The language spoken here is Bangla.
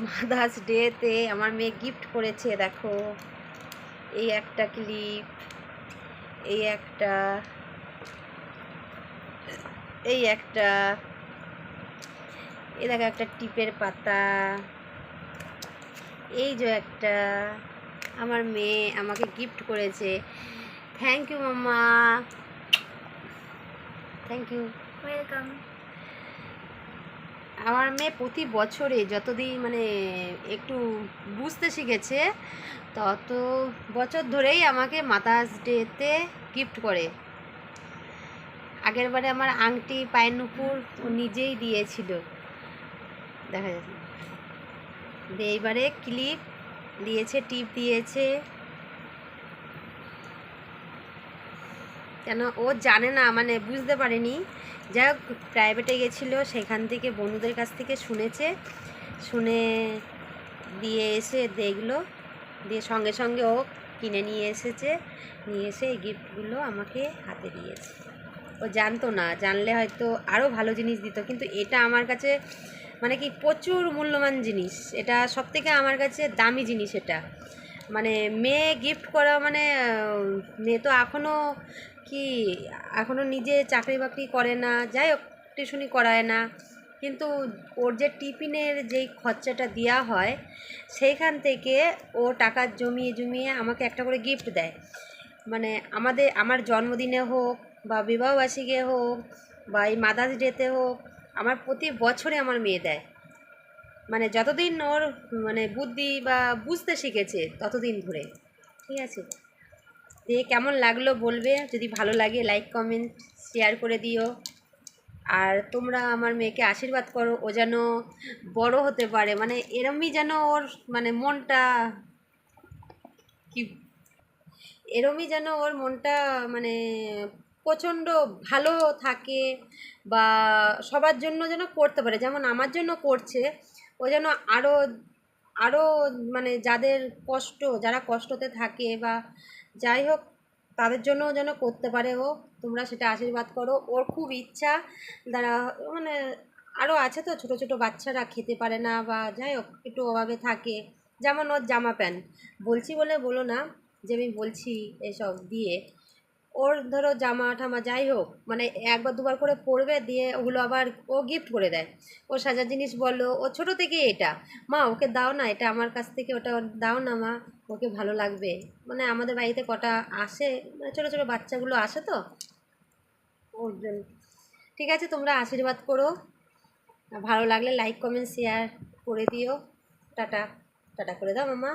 মাদার্স ডেতে আমার মেয়ে গিফট করেছে। দেখো, এই একটা ক্লিপ, এই একটা, এই একটা, এই দেখো একটা টিপের পাতা, এই যে একটা আমার মেয়ে আমাকে গিফট করেছে। Thank you mamma, thank you, welcome. আমার মেয়ে প্রতি বছরে যতদিন মানে একটু বুঝতে শিখেছে তত বছর ধরেই আমাকে মাদার্স ডেতে গিফট করে। আগের বারে আমার আংটি, পায়ের নুপুর ও নিজেই দিয়েছিল, দেখা যাচ্ছে। এইবারে ক্লিপ দিয়েছে, টিপ দিয়েছে। কেন ও জানে না, মানে বুঝতে পারেনি। যাই হোক, প্রাইভেটে গেছিলো, সেখান থেকে বন্ধুদের কাছ থেকে শুনেছে, শুনে দিয়ে এসে দেখলো, দিয়ে সঙ্গে সঙ্গে ও কিনে নিয়ে এসেছে, নিয়ে এসে এই গিফটগুলো আমাকে হাতে দিয়েছে। ও জানতো না, জানলে হয়তো আরও ভালো জিনিস দিত, কিন্তু এটা আমার কাছে মানে কি প্রচুর মূল্যবান জিনিস। এটা সবথেকে আমার কাছে দামি জিনিস। এটা মানে মেয়ে গিফট করা মানে মেয়ে তো এখনও নিজে চাকরি বাকরি করে না, যাই হোক টিউশনি করায় না, কিন্তু ওর যে টিফিনের যেই খরচাটা দেওয়া হয় সেইখান থেকে ও টাকা জমিয়ে জমিয়ে আমাকে একটা করে গিফট দেয়। মানে আমার জন্মদিনে হোক বা বিবাহবার্ষিকী হোক বা এই মাদার্স ডেতে হোক, আমার প্রতি বছরে আমার মেয়ে দেয়। মানে যতদিন ওর মানে বুদ্ধি বা বুঝতে শিখেছে ততদিন ধরে। ঠিক আছে, দিয়ে কেমন লাগলো বলবে, যদি ভালো লাগে লাইক কমেন্ট শেয়ার করে দিও। আর তোমরা আমার মেয়েকে আশীর্বাদ করো, ও যেন বড় হতে পারে, মানে এরমই যেন ওর মানে মনটা কি, এরমই যেন ওর মনটা মানে প্রচণ্ড ভালো থাকে, বা সবার জন্য যেন করতে পারে, যেমন আমার জন্য করছে। ও যেন আরও আরও মানে যারা কষ্টতে থাকে বা যাই হোক তাদের জন্য যেন করতে পারে ও। তোমরা সেটা আশীর্বাদ করো। ওর খুব ইচ্ছা, যারা মানে আরও আছে তো, ছোটো ছোটো বাচ্চারা খেতে পারে না বা যাই হোক একটু অভাবে থাকে, যেমন ওর জামা প্যান্ট, বলছি বলে বলো না যে আমি বলছি এসব দিয়ে। ওর ধরো জামা ঠামা যাই হোক মানে একবার দুবার করে পরবে, দিয়ে ওগুলো আবার ও গিফট করে দেয়। ও সাজার জিনিস বলো, ও ছোটো থেকে এটা, মা ওকে দাও না, এটা আমার কাছ থেকে ওটা দাও না মা, ওকে ভালো লাগবে। মানে আমাদের বাড়িতে কটা আসে, মানে ছোটো ছোটো বাচ্চাগুলো আসে তো ওর জন্য। ঠিক আছে, তোমরা আশীর্বাদ করো, ভালো লাগলে লাইক কমেন্ট শেয়ার করে দিও। টাটা, টাটা করে দাও মামা।